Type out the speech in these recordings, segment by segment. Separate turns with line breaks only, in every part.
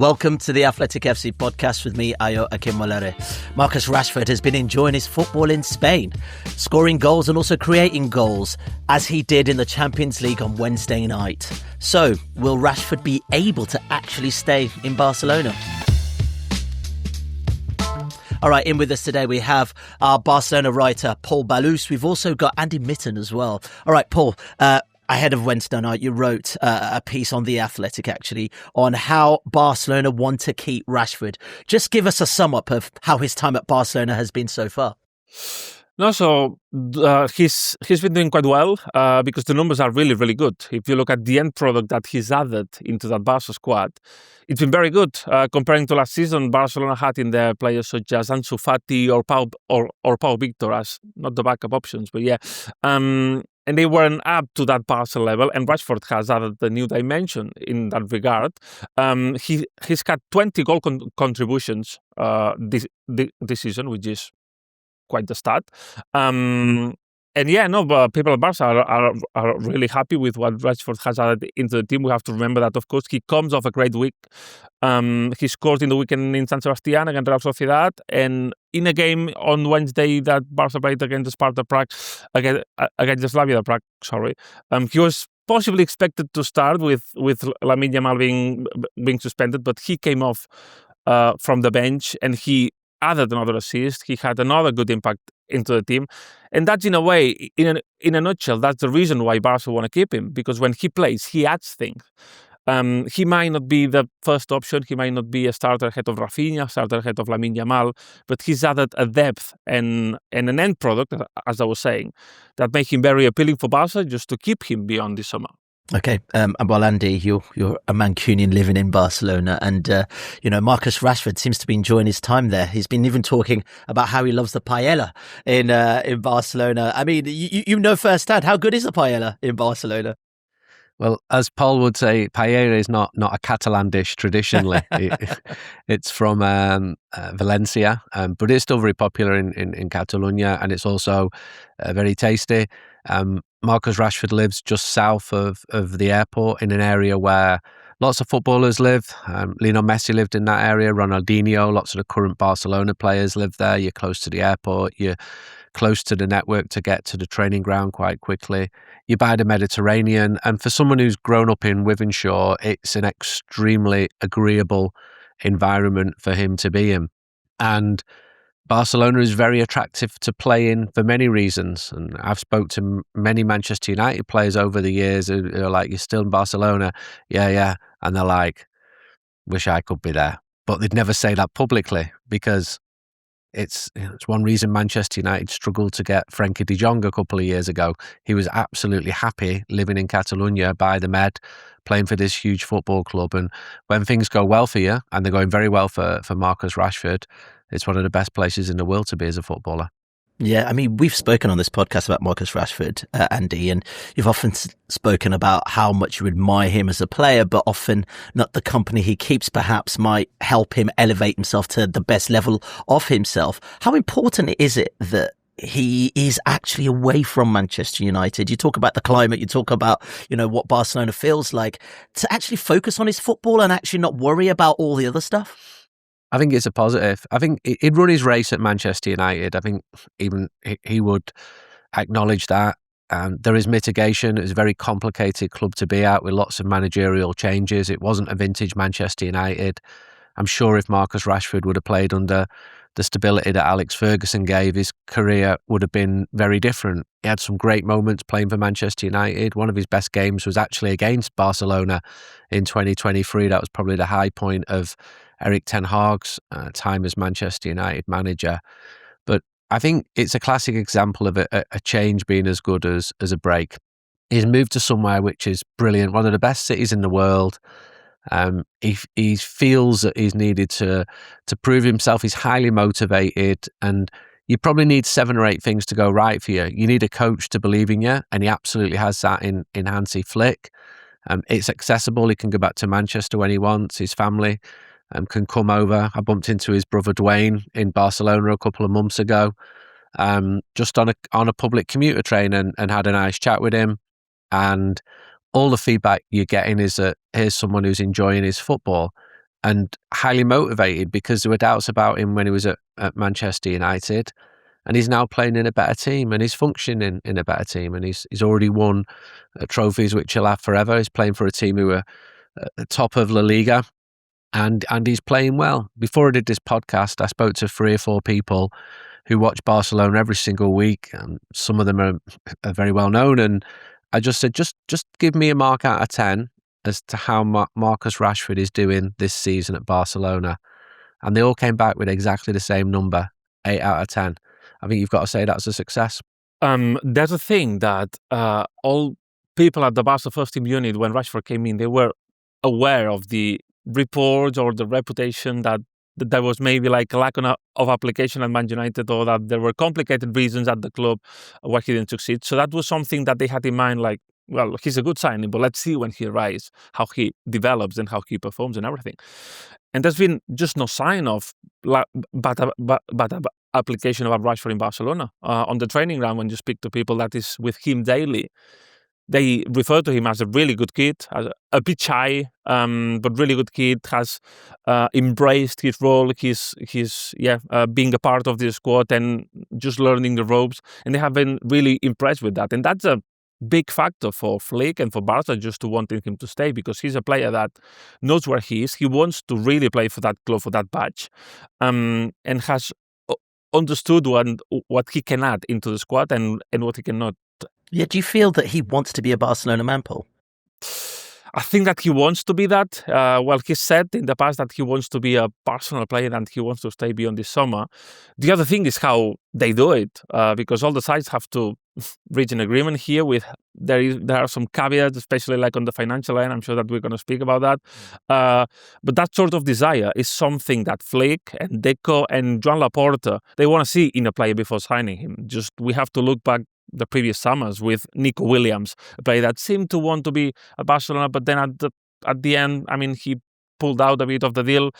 Welcome to the Athletic FC podcast with me, Ayo Akinwolere. Marcus Rashford has been enjoying his football in Spain, scoring goals and also creating goals, as he did in the Champions League on Wednesday night. So, will Rashford be able to actually stay in Barcelona? All right, in with us today we have our Barcelona writer, Paul Ballus. We've also got Andy Mitten as well. All right, Paul, ahead of Wednesday night, you wrote a piece on The Athletic, actually, on how Barcelona want to keep Rashford. Just give us a sum up of how his time at Barcelona has been so far.
No, so he's been doing quite well because the numbers are really, really good. If you look at the end product that he's added into that Barca squad, it's been very good. Comparing to last season, Barcelona had in there players such as Ansu Fati or Pau Victor as not the backup options, but yeah. And they weren't up to that Barca level, and Rashford has added a new dimension in that regard. He's got 20 goal contributions this season, which is quite the stat. And yeah, no, but people at Barca are really happy with what Rashford has added into the team. We have to remember that, of course, he comes off a great week. He scored in the weekend in San Sebastián against Real Sociedad, and in a game on Wednesday that Barca played against Sparta Prague, against Slavia Prague, sorry. He was possibly expected to start with Lamine Yamal being suspended, but he came off from the bench and he added another assist. He had another good impact into the team, and that's in a way, in a nutshell, that's the reason why Barca want to keep him, because when he plays, he adds things. He might not be the first option, he might not be a starter ahead of Rafinha, starter ahead of Lamine Yamal, but he's added a depth and an end product, as I was saying, that make him very appealing for Barca just to keep him beyond this summer.
Okay, well, Andy, you're a Mancunian living in Barcelona, and Marcus Rashford seems to be enjoying his time there. He's been even talking about how he loves the paella in Barcelona. I mean, you know firsthand, how good is the paella in Barcelona?
Well, as Paul would say, paella is not a Catalan dish traditionally. It's from Valencia, but it's still very popular in Catalonia, and it's also very tasty. Marcus Rashford lives just south of the airport in an area where lots of footballers live. Lionel Messi lived in that area, Ronaldinho, lots of the current Barcelona players live there. You're close to the airport, you're close to the network to get to the training ground quite quickly. You're by the Mediterranean, and for someone who's grown up in Wythenshawe, it's an extremely agreeable environment for him to be in. And Barcelona is very attractive to play in for many reasons. And I've spoke to many Manchester United players over the years who are like, "You're still in Barcelona?" Yeah. And they're like, "Wish I could be there." But they'd never say that publicly, because it's one reason Manchester United struggled to get Frenkie de Jong a couple of years ago. He was absolutely happy living in Catalonia by the Med, playing for this huge football club. And when things go well for you, and they're going very well for Marcus Rashford, it's one of the best places in the world to be as a footballer.
Yeah, I mean, we've spoken on this podcast about Marcus Rashford, Andy, and you've often spoken about how much you admire him as a player, but often not the company he keeps perhaps might help him elevate himself to the best level of himself. How important is it that he is actually away from Manchester United? You talk about the climate, you talk about, what Barcelona feels like, to actually focus on his football and actually not worry about all the other stuff?
I think it's a positive. I think he'd run his race at Manchester United. I think even he would acknowledge that. There is mitigation. It's a very complicated club to be at with lots of managerial changes. It wasn't a vintage Manchester United. I'm sure if Marcus Rashford would have played under the stability that Alex Ferguson gave, his career would have been very different. He had some great moments playing for Manchester United. One of his best games was actually against Barcelona in 2023. That was probably the high point of Erik ten Hag's time as Manchester United manager. But I think it's a classic example of a change being as good as a break. He's moved to somewhere which is brilliant, one of the best cities in the world. He feels that he's needed to prove himself. He's highly motivated, and you probably need 7 or 8 things to go right for you. You need a coach to believe in you, and he absolutely has that in Hansi Flick. It's accessible. He can go back to Manchester when he wants. His family can come over. I bumped into his brother Dwayne in Barcelona a couple of months ago, just on a public commuter train, and had a nice chat with him. And all the feedback you're getting is that here's someone who's enjoying his football. and highly motivated, because there were doubts about him when he was at Manchester United, and he's now playing in a better team, and he's functioning in a better team, and he's already won trophies which he'll have forever. He's playing for a team who are at the top of La Liga, and he's playing well. Before I did this podcast, I spoke to 3 or 4 people who watch Barcelona every single week, and some of them are very well known, and I just said, just give me a mark out of 10 as to how Marcus Rashford is doing this season at Barcelona. And they all came back with exactly the same number, 8 out of 10. I think you've got to say that's a success.
There's a thing that all people at the Barca first team unit, when Rashford came in, they were aware of the reports or the reputation that there was maybe like a lack of application at Man United, or that there were complicated reasons at the club why he didn't succeed. So that was something that they had in mind, like, well, he's a good signing, but let's see when he arrives, how he develops and how he performs and everything. And there's been just no sign of bad application of Rashford in Barcelona. On the training ground, when you speak to people that is with him daily, they refer to him as a really good kid, as a bit shy, but really good kid, has embraced his role, he's being a part of the squad and just learning the ropes. And they have been really impressed with that. And that's a big factor for Flick and for Barca just to wanting him to stay, because he's a player that knows where he is. He wants to really play for that club, for that badge, and has understood what he can add into the squad and what he cannot.
Yeah, do you feel that he wants to be a Barcelona man, Paul?
I think that he wants to be that. Well, he said in the past that he wants to be a Barcelona player and he wants to stay beyond this summer. The other thing is how they do it, because all the sides have to reach an agreement here. There are some caveats, especially like on the financial line. I'm sure that we're going to speak about that. But that sort of desire is something that Flick and Deco and Joan Laporta, they want to see in a player before signing him. Just we have to look back the previous summers with Nico Williams, a player that seemed to want to be at Barcelona, but then at the end, I mean, he pulled out a bit of the deal.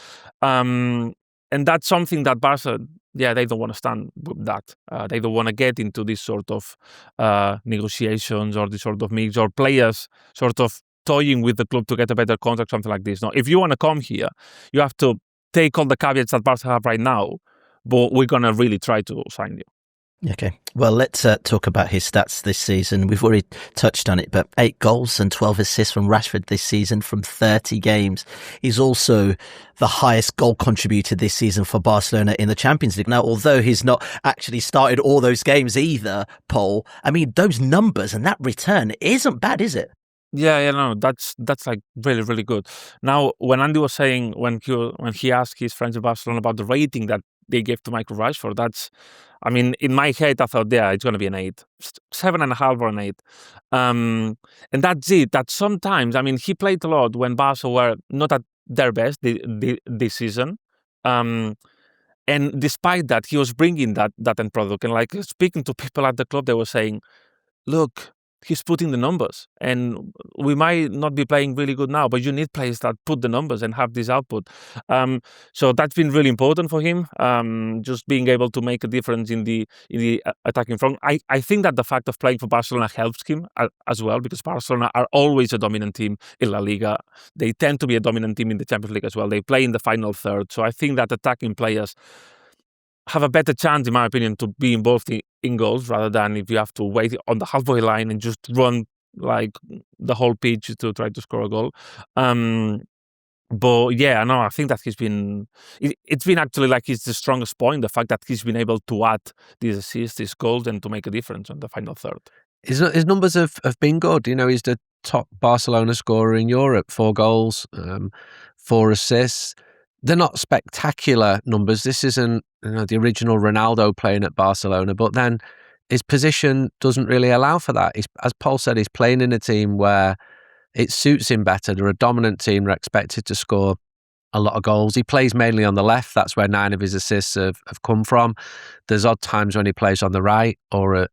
And that's something that Barca, they don't want to stand with that. They don't want to get into this sort of negotiations or this sort of mix, or players sort of toying with the club to get a better contract, something like this. No, if you want to come here, you have to take all the caveats that Barca have right now, but we're going to really try to sign you.
Okay, well, let's talk about his stats this season. We've already touched on it, but 8 goals and 12 assists from Rashford this season from 30 games. He's also the highest goal contributor this season for Barcelona in the Champions League. Now, although he's not actually started all those games either, Paul, I mean, those numbers and that return isn't bad, is it?
No, that's like really, really good. Now, when Andy was saying, when he asked his friends in Barcelona about the rating that they gave to Michael Rashford, I mean, in my head, I thought, it's going to be an 8, 7.5 or an 8. And that's it. That sometimes, I mean, he played a lot when Barca were not at their best this season. And despite that, he was bringing that end product. And like speaking to people at the club, they were saying, look, he's putting the numbers, and we might not be playing really good now, but you need players that put the numbers and have this output. So that's been really important for him, just being able to make a difference in the attacking front. I think that the fact of playing for Barcelona helps him as well, because Barcelona are always a dominant team in La Liga. They tend to be a dominant team in the Champions League as well. They play in the final third. So I think that attacking players have a better chance, in my opinion, to be involved in goals, rather than if you have to wait on the halfway line and just run like the whole pitch to try to score a goal. But I think that it's been actually like his the strongest point, the fact that he's been able to add these assists, these goals, and to make a difference on the final third.
His numbers have been good. You know, he's the top Barcelona scorer in Europe, 4 goals, 4 assists. They're not spectacular numbers. This isn't the original Ronaldo playing at Barcelona, but then his position doesn't really allow for that. As Paul said, he's playing in a team where it suits him better. They're a dominant team. They're expected to score a lot of goals. He plays mainly on the left. That's where 9 of his assists have come from. There's odd times when he plays on the right or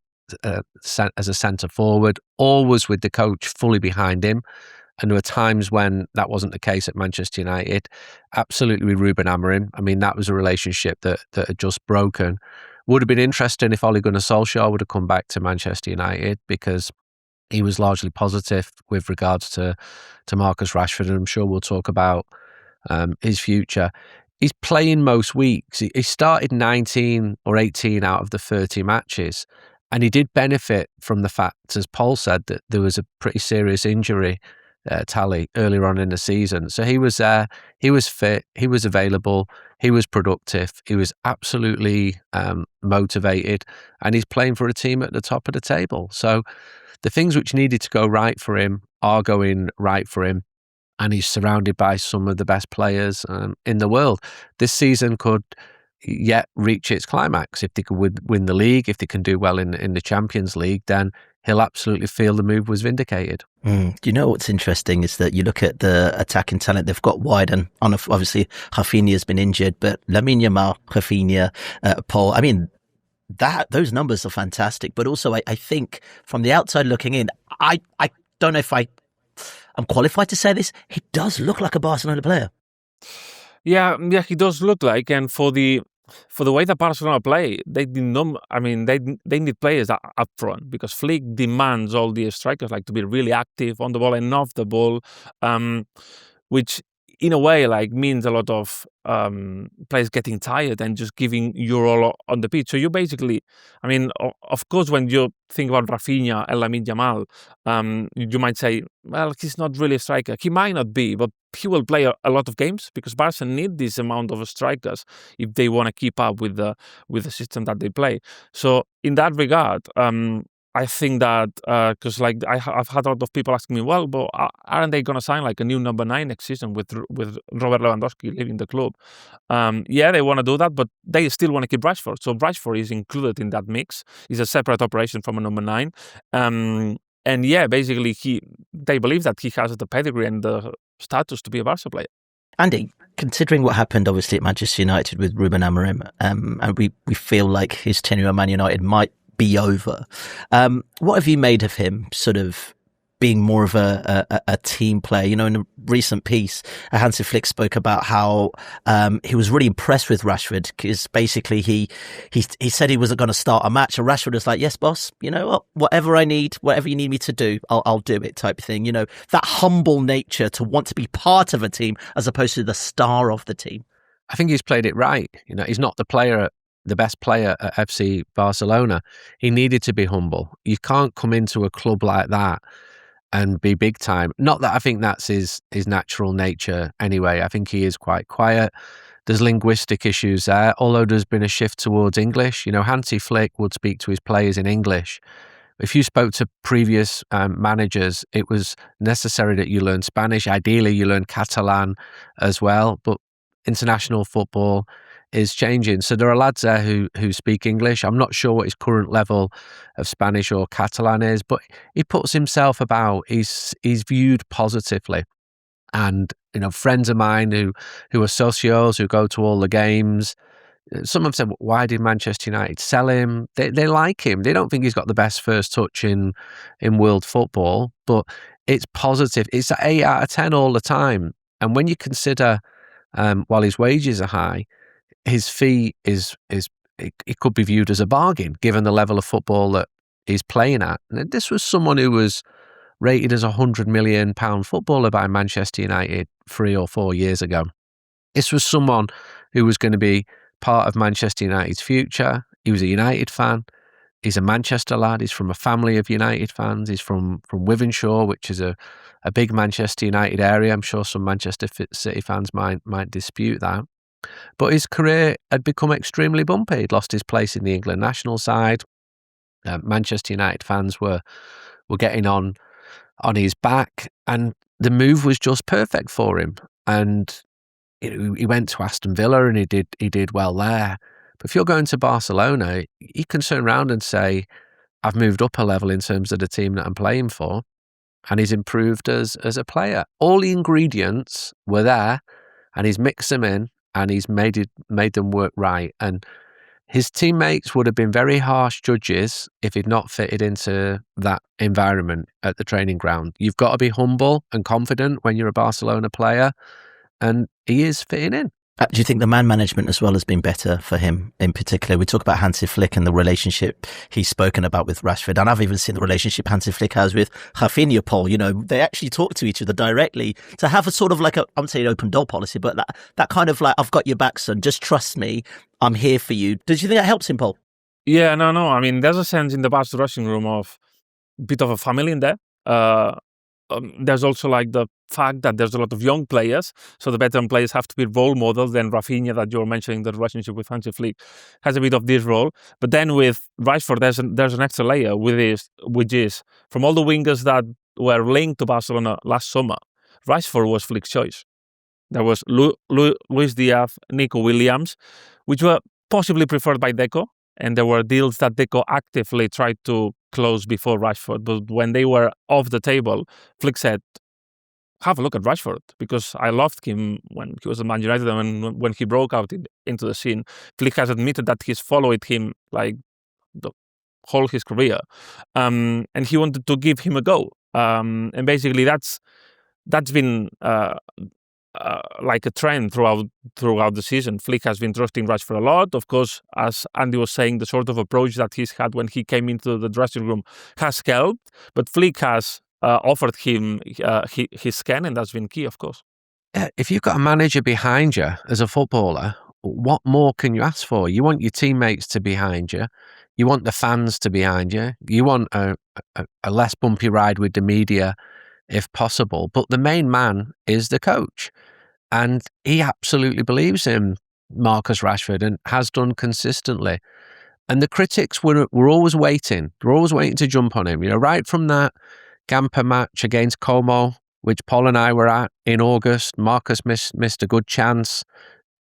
as a centre forward, always with the coach fully behind him. And there were times when that wasn't the case at Manchester United. Absolutely with Ruben Amorim. I mean, that was a relationship that had just broken. Would have been interesting if Ole Gunnar Solskjaer would have come back to Manchester United, because he was largely positive with regards to Marcus Rashford. And I'm sure we'll talk about his future. He's playing most weeks. He started 19 or 18 out of the 30 matches. And he did benefit from the fact, as Paul said, that there was a pretty serious injury tally earlier on in the season. So he was there, he was fit, he was available, he was productive, he was absolutely motivated, and he's playing for a team at the top of the table. So the things which needed to go right for him are going right for him. And he's surrounded by some of the best players in the world. This season could yet reach its climax. If they could win the league, if they can do well in the Champions League, then he'll absolutely feel the move was vindicated.
Do you know what's interesting is that you look at the attacking talent they've got wide, and obviously Rafinha's been injured, but Lamine Yamal, Rafinha, Paul, I mean, those numbers are fantastic. But also I think from the outside looking in, I don't know if I'm qualified to say this, he does look like a Barcelona player.
Yeah, he does look like, and for the way that Barcelona play, they need players up front, because Flick demands all the strikers like to be really active on the ball and off the ball, which in a way like means a lot of players getting tired and just giving your all on the pitch. So you basically, I mean, of course, when you think about Rafinha and Lamine Yamal, you might say, well, he's not really a striker. He might not be, but he will play a lot of games, because Barca need this amount of strikers if they want to keep up with the system that they play. So in that regard, I think that because like I've had a lot of people asking me, well, but aren't they going to sign like a new number 9 next season with Robert Lewandowski leaving the club? Yeah, they want to do that, but they still want to keep Rashford. So Rashford is included in that mix. It's a separate operation from a number 9. And yeah, basically they believe that he has the pedigree and the status to be a Barca player.
Andy, considering what happened obviously at Manchester United with Ruben Amorim, and we feel like his tenure at Man United might be over. What have you made of him sort of being more of a team player? You know, in a recent piece, Hansi Flick spoke about how he was really impressed with Rashford, because basically he said he wasn't going to start a match, and Rashford was like, yes, boss, you know, whatever I need, whatever you need me to do, I'll do it, type of thing. You know, that humble nature to want to be part of a team as opposed to the star of the team.
I think he's played it right. You know, he's not the best player at FC Barcelona. He needed to be humble. You can't come into a club like that and be big time. Not that I think that's his natural nature anyway. I think he is quite quiet. There's linguistic issues there, although there's been a shift towards English. You know, Hansi Flick would speak to his players in English. If you spoke to previous managers, it was necessary that you learn Spanish. Ideally, you learn Catalan as well. But international football is changing. So there are lads there who speak English. I'm not sure what his current level of Spanish or Catalan is, but he puts himself about. He's viewed positively. And, you know, friends of mine who are socios, who go to all the games, some have said, why did Manchester United sell him? They like him. They don't think he's got the best first touch in world football, but it's positive. It's 8 out of 10 all the time. And when you consider, while his wages are high, his fee it could be viewed as a bargain given the level of football that he's playing at. And this was someone who was rated as £100 million footballer by Manchester United 3 or 4 years ago. This was someone who was going to be part of Manchester United's future. He was a United fan. He's a Manchester lad. He's from a family of United fans. He's from Wythenshawe, which is a big Manchester United area. I'm sure some Manchester City fans might dispute that. But his career had become extremely bumpy. He'd lost his place in the England national side. Manchester United fans were getting on his back, and the move was just perfect for him. And he went to Aston Villa and he did well there. But if you're going to Barcelona, you can turn around and say, I've moved up a level in terms of the team that I'm playing for, and he's improved as a player. All the ingredients were there, and he's mixed them in, and he's made them work right. And his teammates would have been very harsh judges if he'd not fitted into that environment at the training ground. You've got to be humble and confident when you're a Barcelona player, and he is fitting in.
Do you think the man management as well has been better for him in particular? We talk about Hansi Flick and the relationship he's spoken about with Rashford. And I've even seen the relationship Hansi Flick has with Rafinha, Paul. You know, they actually talk to each other directly to have a sort of like I wouldn't say an open door policy, but that kind of like, I've got your back, son. Just trust me. I'm here for you. Did you think that helps him, Paul?
Yeah, no. I mean, there's a sense in the Barca dressing room of a bit of a family in there. There's also like the fact that there's a lot of young players, so the veteran players have to be role models. Then Rafinha, that you're mentioning, the relationship with Hansi Flick, has a bit of this role. But then with Rashford, there's an extra layer with this, which is from all the wingers that were linked to Barcelona last summer, Rashford was Flick's choice. There was Luis Diaz, Nico Williams, which were possibly preferred by Deco, and there were deals that Deco actively tried to close before Rashford. But when they were off the table, Flick said, have a look at Rashford, because I loved him when he was at Man United and when he broke out into the scene. Flick has admitted that he's followed him like the whole his career, and he wanted to give him a go. And basically that's been like a trend throughout the season. Flick has been trusting Rashford a lot. Of course, as Andy was saying, the sort of approach that he's had when he came into the dressing room has helped, but Flick has offered him his scan, and that's been key, of course.
If you've got a manager behind you as a footballer, what more can you ask for? You want your teammates to be behind you. You want the fans to be behind you. You want a less bumpy ride with the media if possible. But the main man is the coach. And he absolutely believes in Marcus Rashford and has done consistently. And the critics were always waiting. They're always waiting to jump on him. You know, right from that Gamper match against Como, which Paul and I were at in August, Marcus missed a good chance.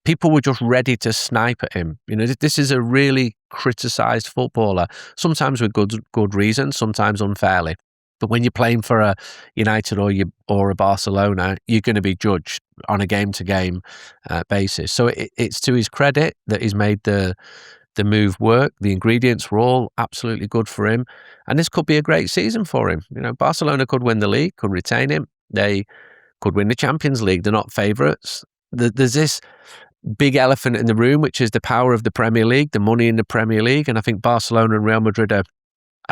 People were just ready to snipe at him. You know, this is a really criticised footballer, sometimes with good reason, sometimes unfairly. But when you're playing for a United or a Barcelona, you're going to be judged on a game-to-game basis. So it's to his credit that he's made the move work. The ingredients were all absolutely good for him. And this could be a great season for him. You know, Barcelona could win the league, could retain him. They could win the Champions League. They're not favourites. There's this big elephant in the room, which is the power of the Premier League, the money in the Premier League. And I think Barcelona and Real Madrid are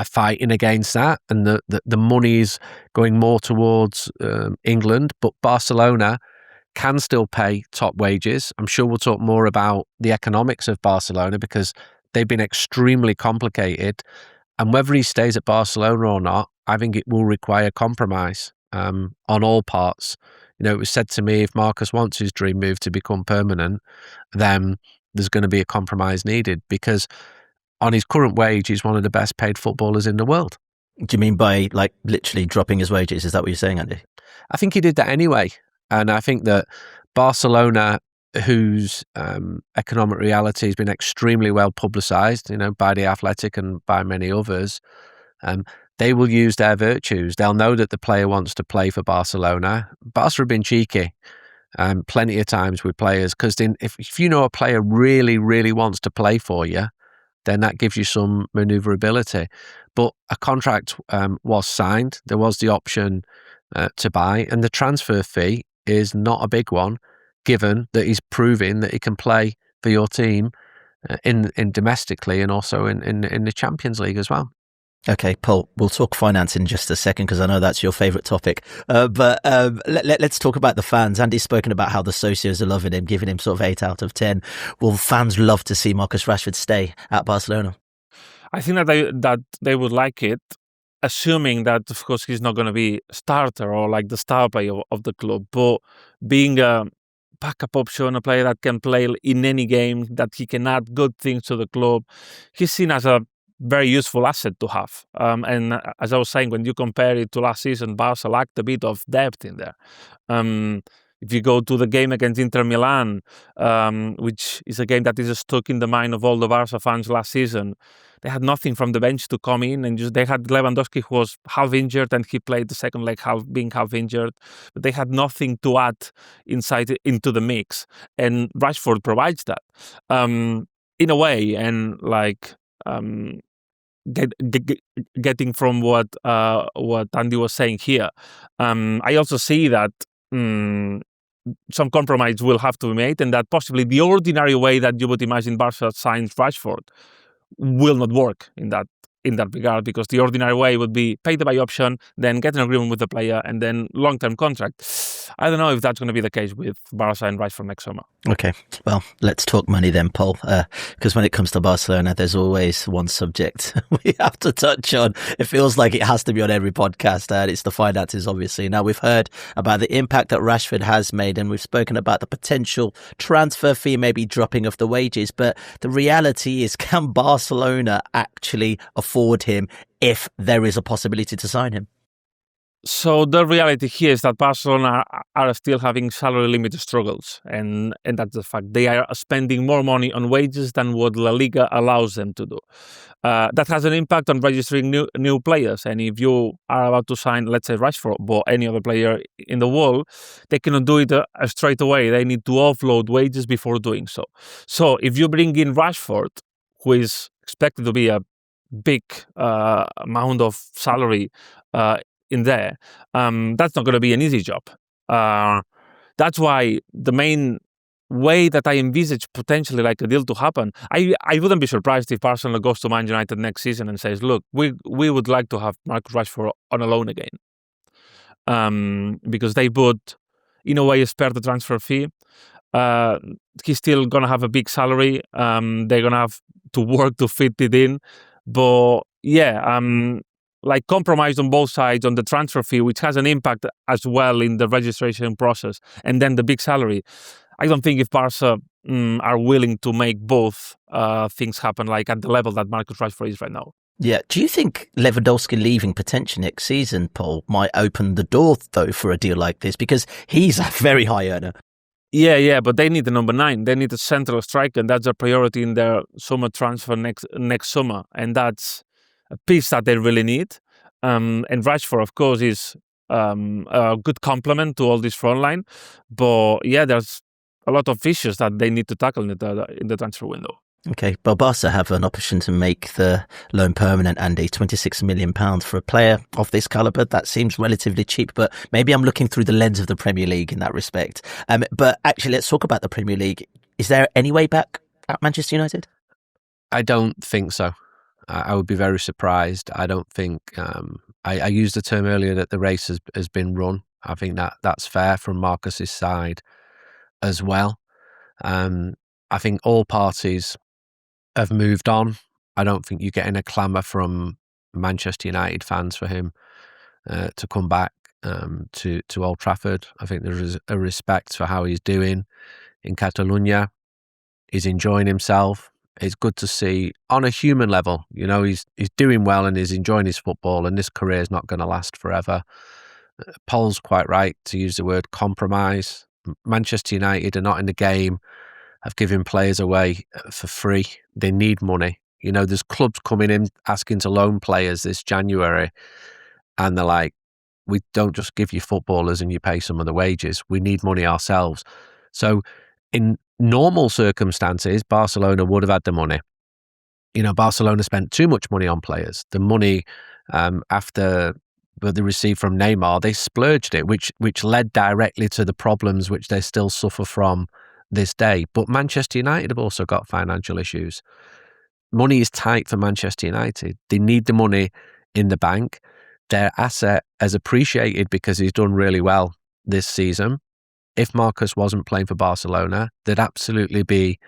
fighting against that, and the money is going more towards England, but Barcelona can still pay top wages. I'm sure we'll talk more about the economics of Barcelona because they've been extremely complicated, and whether he stays at Barcelona or not, I think it will require compromise on all parts. You know, it was said to me, if Marcus wants his dream move to become permanent, then there's going to be a compromise needed, because on his current wage, he's one of the best paid footballers in the world.
Do you mean by like literally dropping his wages? Is that what you're saying, Andy?
I think he did that anyway. And I think that Barcelona, whose economic reality has been extremely well publicised, you know, by The Athletic and by many others, they will use their virtues. They'll know that the player wants to play for Barcelona. Barca have been cheeky plenty of times with players, because if you know a player really, really wants to play for you, then that gives you some manoeuvrability. But a contract was signed. There was the option to buy, and the transfer fee is not a big one, given that he's proving that he can play for your team in domestically and also in the Champions League as well.
Okay, Paul, we'll talk finance in just a second because I know that's your favourite topic. But let's talk about the fans. Andy's spoken about how the socios are loving him, giving him sort of 8 out of 10. Will fans love to see Marcus Rashford stay at Barcelona?
I think that they would like it, assuming that, of course, he's not going to be starter or like the star player of the club, but being a backup option, a player that can play in any game, that he can add good things to the club. He's seen as a very useful asset to have. And as I was saying, when you compare it to last season, Barca lacked a bit of depth in there. If you go to the game against Inter Milan, which is a game that is stuck in the mind of all the Barca fans last season, they had nothing from the bench to come in, and they had Lewandowski, who was half injured, and he played the second leg being half injured, but they had nothing to add into the mix, and Rashford provides that in a way, and like getting from what Andy was saying here. I also see that some compromise will have to be made, and that possibly the ordinary way that you would imagine Barca signs Rashford will not work in that regard, because the ordinary way would be pay the buy option, then get an agreement with the player, and then long-term contract. I don't know if that's going to be the case with Barca and Rashford next summer.
Okay, well, let's talk money then, Paul, because when it comes to Barcelona, there's always one subject we have to touch on. It feels like it has to be on every podcast, and it's the finances, obviously. Now, we've heard about the impact that Rashford has made, and we've spoken about the potential transfer fee maybe dropping of the wages, but the reality is, can Barcelona actually afford him if there is a possibility to sign him?
So the reality here is that Barcelona are still having salary limit struggles, and that's the fact. They are spending more money on wages than what La Liga allows them to do. That has an impact on registering new players, and if you are about to sign, let's say, Rashford or any other player in the world, they cannot do it straight away. They need to offload wages before doing so. So if you bring in Rashford, who is expected to be a big amount of salary in there, that's not going to be an easy job. That's why the main way that I envisage potentially like a deal to happen, I wouldn't be surprised if Barcelona goes to Man United next season and says, look, we would like to have Marcus Rashford on a loan again. Because they would, in a way, spare the transfer fee. He's still going to have a big salary. They're going to have to work to fit it in. But yeah, like compromise on both sides on the transfer fee, which has an impact as well in the registration process, and then the big salary. I don't think if Barca are willing to make both things happen, like at the level that Marcus Rashford is right now.
Yeah. Do you think Lewandowski leaving potentially next season, Paul, might open the door, though, for a deal like this? Because he's a very high earner.
Yeah, but they need a number 9. They need a central striker, and that's a priority in their summer transfer next summer. And that's a piece that they really need. And Rashford, of course, is a good complement to all this front line. But yeah, there's a lot of issues that they need to tackle in the transfer window.
Okay, but Barca have an option to make the loan permanent, Andy, £26 million for a player of this calibre. That seems relatively cheap, but maybe I'm looking through the lens of the Premier League in that respect. But actually, let's talk about the Premier League. Is there any way back at Manchester United?
I don't think so. I would be very surprised. I don't think... I used the term earlier that the race has been run. I think that's fair from Marcus's side as well. I think all parties have moved on. I don't think you're getting a clamour from Manchester United fans for him to come back to Old Trafford. I think there is a respect for how he's doing in Catalonia. He's enjoying himself. It's good to see on a human level. You know, he's doing well and he's enjoying his football, and this career is not going to last forever. Paul's quite right to use the word compromise. Manchester United are not in the game of giving players away for free. They need money. You know, there's clubs coming in asking to loan players this January, and they're like, we don't just give you footballers and you pay some of the wages. We need money ourselves. So in normal circumstances, Barcelona would have had the money. You know, Barcelona spent too much money on players. The money after what they received from Neymar, they splurged it, which led directly to the problems which they still suffer from this day. But Manchester United have also got financial issues. Money is tight for Manchester United. They need the money in the bank. Their asset has appreciated because he's done really well this season. If Marcus wasn't playing for Barcelona, there'd absolutely be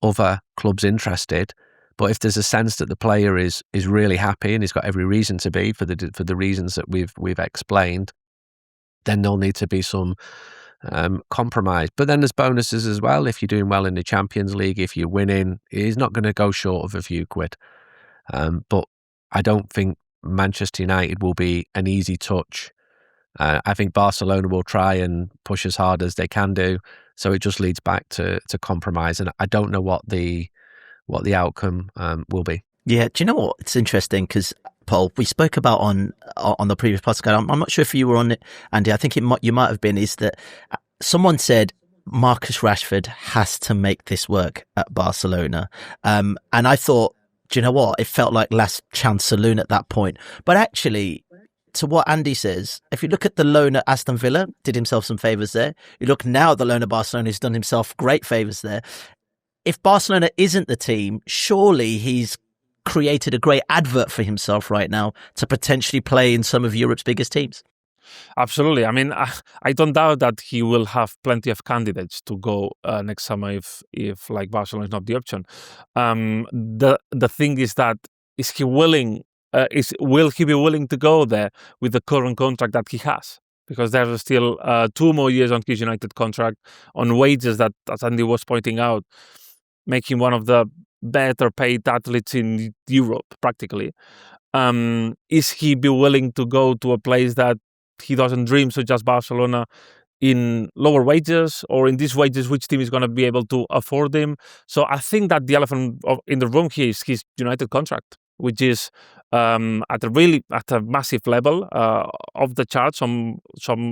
other clubs interested. But if there's a sense that the player is really happy and he's got every reason to be for the reasons that we've explained, then there'll need to be some compromise. But then there's bonuses as well. If you're doing well in the Champions League, if you're winning, he's not going to go short of a few quid. But I don't think Manchester United will be an easy touch. I think Barcelona will try and push as hard as they can do. So it just leads back to compromise. And I don't know what the outcome will be.
Yeah, do you know what? It's interesting because, Paul, we spoke about on the previous podcast. I'm not sure if you were on it, Andy. I think you might have been. Is that someone said Marcus Rashford has to make this work at Barcelona, and I thought, do you know what? It felt like last chance saloon at that point. But actually, to what Andy says, if you look at the loan at Aston Villa, did himself some favours there. You look now at the loan at Barcelona, he's done himself great favours there. If Barcelona isn't the team, surely he's created a great advert for himself right now to potentially play in some of Europe's biggest teams.
Absolutely. I mean, I don't doubt that he will have plenty of candidates to go next summer if like Barcelona is not the option. The thing is that is he willing? Will he be willing to go there with the current contract that he has? Because there's still 2 more years on his United contract on wages that, as Andy was pointing out, make him one of the better paid athletes in Europe, practically. Is he be willing to go to a place that he doesn't dream, such as Barcelona, in lower wages, or in these wages, which team is going to be able to afford him? So I think that the elephant in the room here is his United contract, which is at a massive level of the chart, some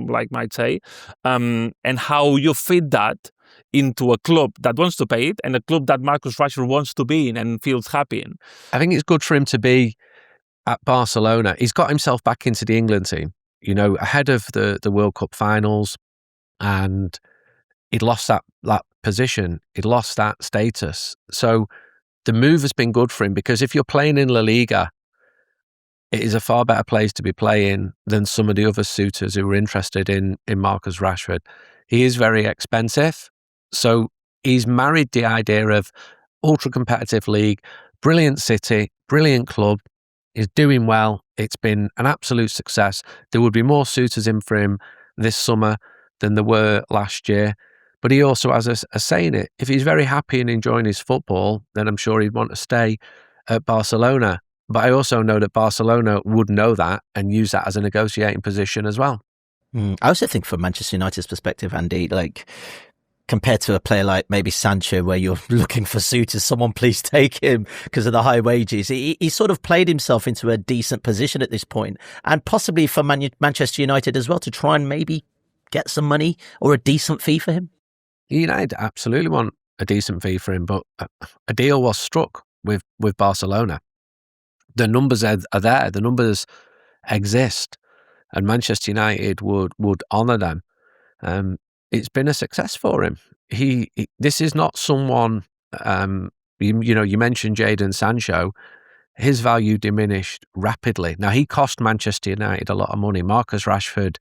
like might say, and how you fit that into a club that wants to pay it and a club that Marcus Rashford wants to be in and feels happy in.
I think it's good for him to be at Barcelona. He's got himself back into the England team, you know, ahead of the World Cup finals, and he'd lost that position. He'd lost that status. So the move has been good for him, because if you're playing in La Liga, it is a far better place to be playing than some of the other suitors who were interested in Marcus Rashford. He is very expensive. So he's married the idea of ultra-competitive league, brilliant city, brilliant club. He's doing well. It's been an absolute success. There would be more suitors in for him this summer than there were last year. But he also has a say in it. If he's very happy and enjoying his football, then I'm sure he'd want to stay at Barcelona. But I also know that Barcelona would know that and use that as a negotiating position as well.
I also think from Manchester United's perspective, Andy, like compared to a player like maybe Sancho, where you're looking for suitors, someone please take him because of the high wages. He sort of played himself into a decent position at this point, and possibly for Manchester United as well, to try and maybe get some money or a decent fee for him.
United absolutely want a decent fee for him, but a deal was struck with Barcelona. The numbers are there. The numbers exist, and Manchester United would honour them. It's been a success for him. This is not someone. You mentioned Jadon Sancho. His value diminished rapidly. Now, he cost Manchester United a lot of money. Marcus Rashford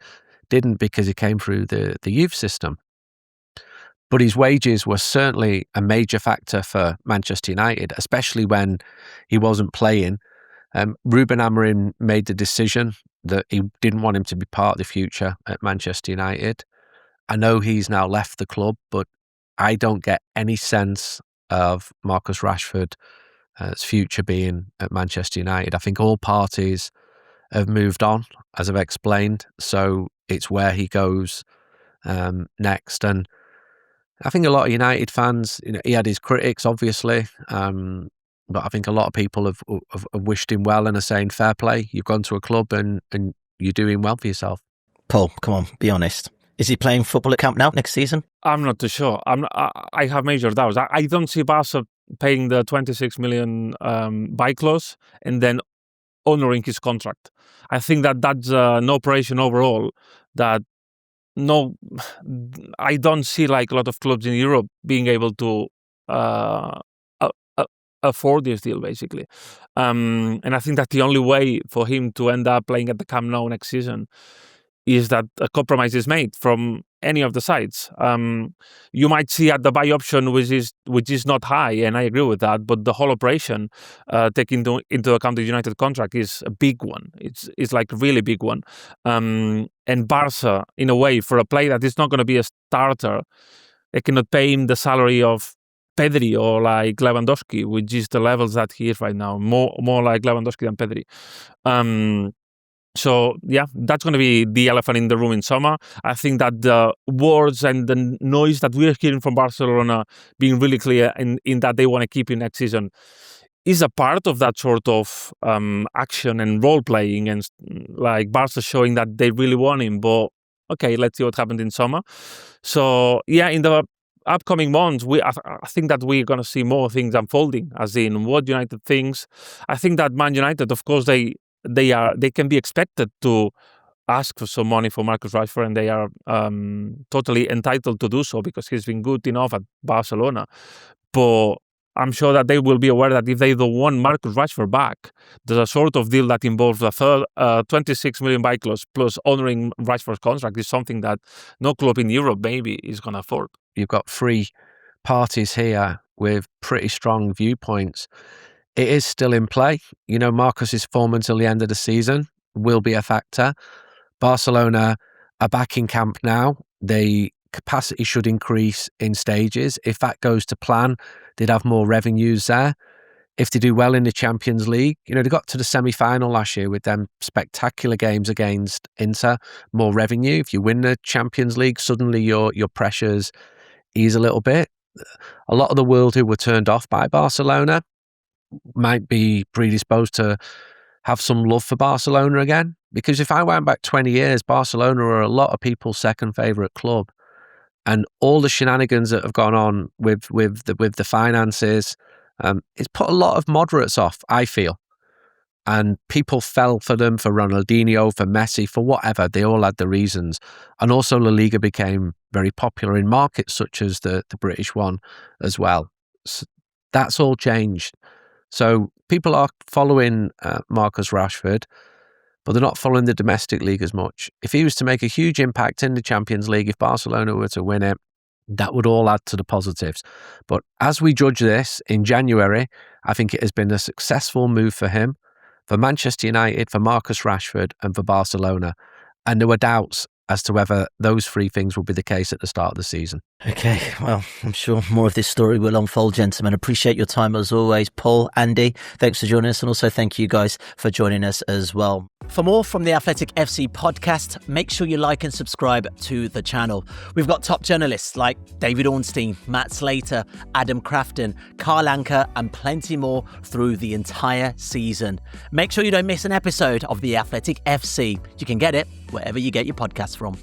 didn't, because he came through the youth system. But his wages were certainly a major factor for Manchester United, especially when he wasn't playing. Ruben Amorim made the decision that he didn't want him to be part of the future at Manchester United. I know he's now left the club, but I don't get any sense of Marcus Rashford's future being at Manchester United. I think all parties have moved on, as I've explained, so it's where he goes next. And I think a lot of United fans, he had his critics, obviously, but I think a lot of people have wished him well and are saying, fair play, you've gone to a club and you're doing well for yourself.
Paul, come on, be honest. Is he playing football at Camp Nou next season?
I'm not too sure. I have major doubts. I don't see Barca paying the 26 million buy clause and then honouring his contract. I think that's an operation overall that I don't see like a lot of clubs in Europe being able to afford this deal, basically. And I think that the only way for him to end up playing at the Camp Nou next season is that a compromise is made from any of the sides. You might see at the buy option, which is not high, and I agree with that, but the whole operation, taking into account the United contract, is a big one. It's like a really big one. And Barca, in a way, for a player that is not going to be a starter, they cannot pay him the salary of Pedri or like Lewandowski, which is the levels that he is right now, more like Lewandowski than Pedri. So, yeah, that's going to be the elephant in the room in summer. I think that the words and the noise that we're hearing from Barcelona being really clear in that they want to keep him next season is a part of that sort of action and role-playing, and like Barca showing that they really want him. But, okay, let's see what happens in summer. So, yeah, in the upcoming months, I think that we're going to see more things unfolding, as in what United thinks. I think that Man United, of course, they they can be expected to ask for some money for Marcus Rashford, and they are totally entitled to do so because he's been good enough at Barcelona. But I'm sure that they will be aware that if they don't want Marcus Rashford back, there's a sort of deal that involves a third 26 million buy clause plus honouring Rashford's contract is something that no club in Europe maybe is going to afford.
You've got three parties here with pretty strong viewpoints. It is still in play. You know, Marcus's form until the end of the season will be a factor. Barcelona are back in Camp Nou. The capacity should increase in stages. If that goes to plan, they'd have more revenues there. If they do well in the Champions League, you know, they got to the semi-final last year with them spectacular games against Inter, more revenue. If you win the Champions League, suddenly your pressures ease a little bit. A lot of the world who were turned off by Barcelona might be predisposed to have some love for Barcelona again. Because if I went back 20 years, Barcelona are a lot of people's second favourite club. And all the shenanigans that have gone on with the finances, it's put a lot of moderates off, I feel. And people fell for them, for Ronaldinho, for Messi, for whatever. They all had the reasons. And also La Liga became very popular in markets such as the British one as well. So that's all changed. So people are following Marcus Rashford, but they're not following the domestic league as much. If he was to make a huge impact in the Champions League, if Barcelona were to win it, that would all add to the positives. But as we judge this in January, I think it has been a successful move for him, for Manchester United, for Marcus Rashford, and for Barcelona. And there were doubts as to whether those three things would be the case at the start of the season.
Okay, well, I'm sure more of this story will unfold, gentlemen. Appreciate your time as always. Paul, Andy, thanks for joining us. And also thank you guys for joining us as well. For more from the Athletic FC podcast, make sure you like and subscribe to the channel. We've got top journalists like David Ornstein, Matt Slater, Adam Crafton, Carl Anker, and plenty more through the entire season. Make sure you don't miss an episode of the Athletic FC. You can get it wherever you get your podcasts from.